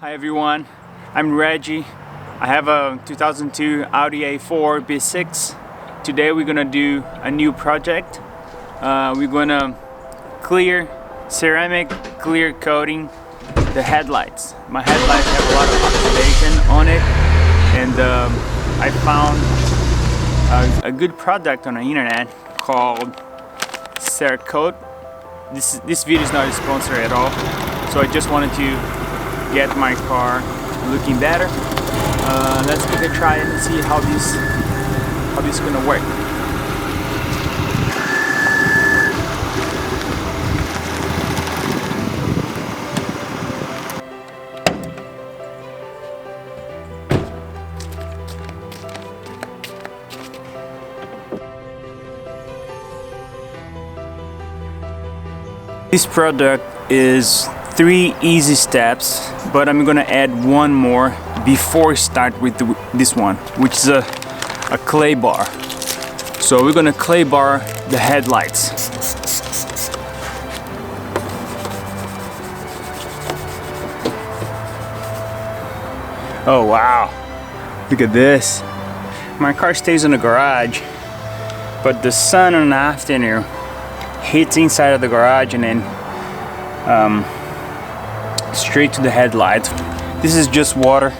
Hi everyone, I'm Reggie. I have a 2002 Audi A4 B6. Today we're gonna do a new project. We're gonna ceramic clear coating the headlights. My headlights have a lot of oxidation on it, and I found a good product on the internet called Cerakote. This video is not a sponsor at all, so I just wanted to get my car looking better. Let's give it a try and see how this is gonna work. This product is 3 easy steps, but I'm gonna add one more before I start with this one, which is a clay bar. So we're gonna clay bar the headlights. Oh wow, look at this. My car stays in the garage, but the sun in the afternoon hits inside of the garage and then straight to the headlights. This is just water.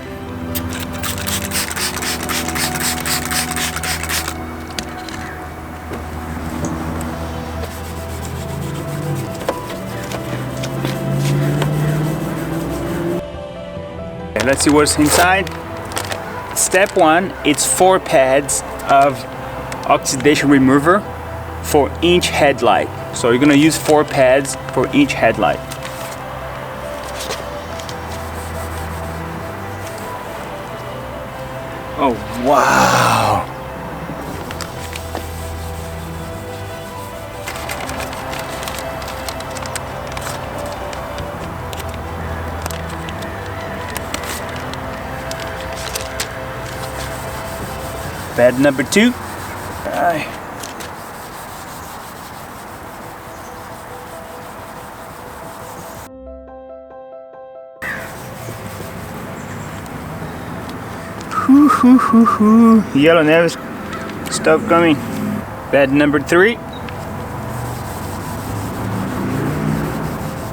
Okay, let's see what's inside. Step 1, it's 4 pads of oxidation remover for each headlight. So you're gonna use 4 pads for each headlight. Oh wow! Pad number 2. Yellow never stop coming. Pad number 3.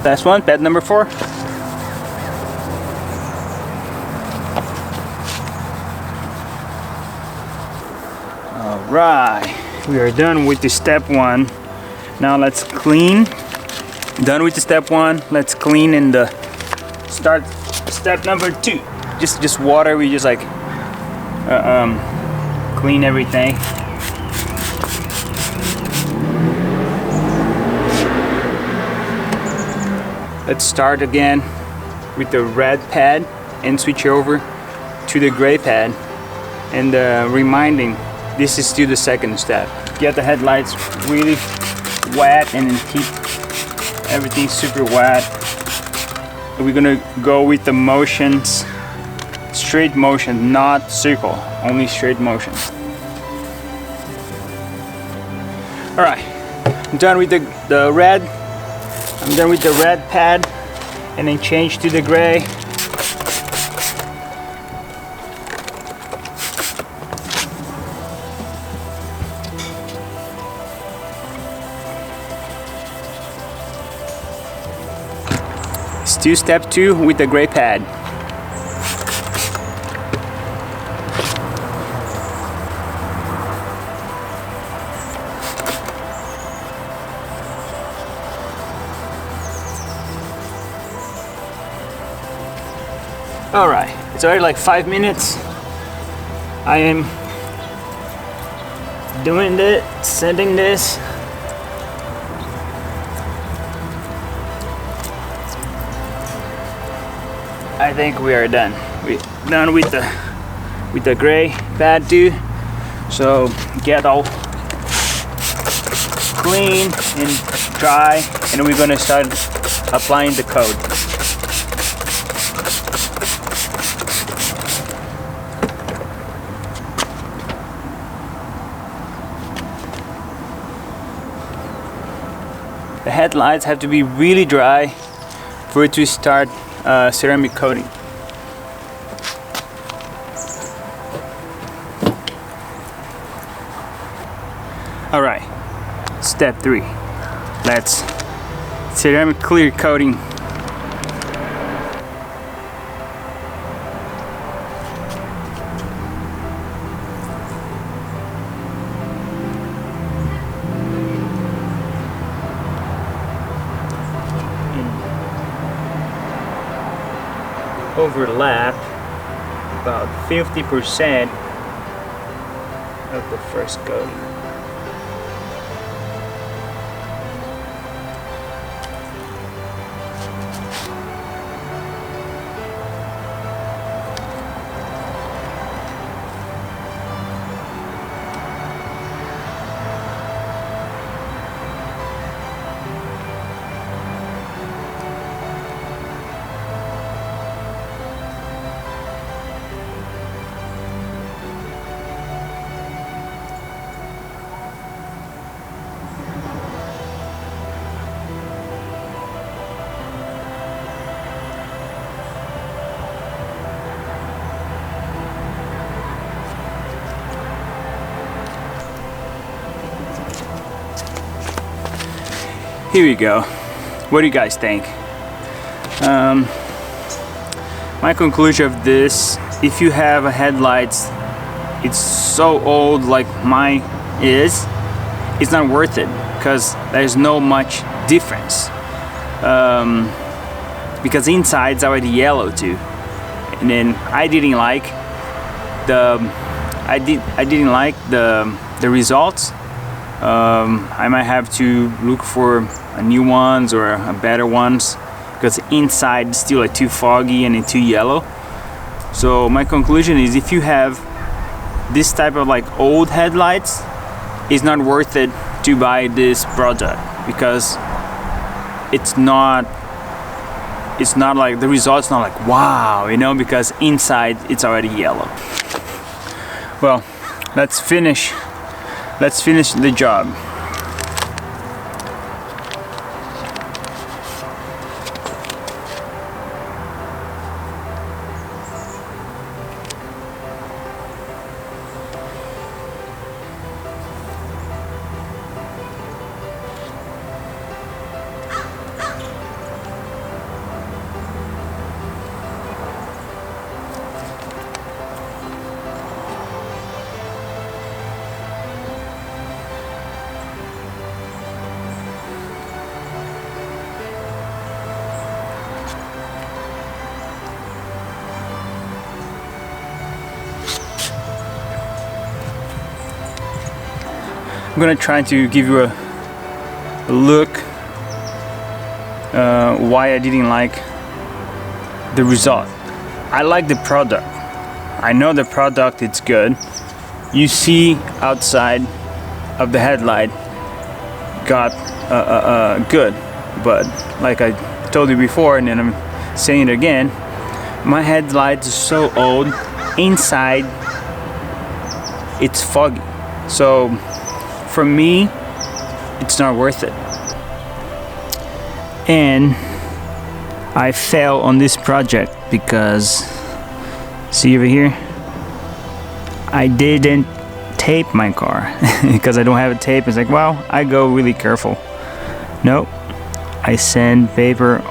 Last one, pad number 4. Alright, we are done with the step 1. Now let's clean. Done with the step 1. Let's clean and start step number 2. Just water. We just like clean everything. Let's start again with the red pad and switch over to the gray pad, and reminding this is still the second step. Get the headlights really wet and then keep everything super wet. We're gonna go with the motions, straight motion, not circle, only straight motion. Alright, I'm done with the red. I'm done with the red pad, and then change to the gray. Still step 2 with the gray pad. Alright, it's already like 5 minutes. I am doing this, sending this. I think we are done. We're done with the gray pad too. So get all clean and dry, and we're gonna start applying the coat. The headlights have to be really dry for it to start ceramic coating. All right, step 3. Let's ceramic clear coating. Overlap about 50% of the first coating. Here we go. What do you guys think? My conclusion of this, if you have a headlights, it's so old like mine is, it's not worth it because there's no much difference. Because inside's already yellow too, and then I didn't like the results. I might have to look for new ones or a better ones because inside is still like too foggy and too yellow. So my conclusion is, if you have this type of like old headlights, it's not worth it to buy this product because it's not like the result's not like wow, you know, because inside it's already yellow. Well, let's finish the job. I'm gonna try to give you a look why I didn't like the result. I like the product. I know the product, it's good. You see outside of the headlight got good, but like I told you before, and then I'm saying it again, my headlights are so old, inside it's foggy. So for me, it's not worth it. And I failed on this project because, see over here, I didn't tape my car because I don't have a tape. It's like, well, I go really careful. Nope, I sandpaper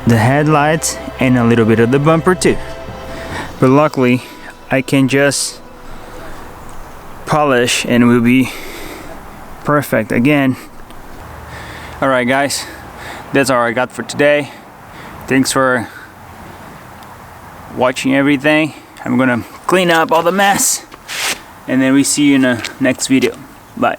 the headlights and a little bit of the bumper too. But luckily, I can just polish and it will be perfect again. Alright guys, that's all I got for today. Thanks for watching everything. I'm gonna clean up all the mess and then we see you in the next video. Bye.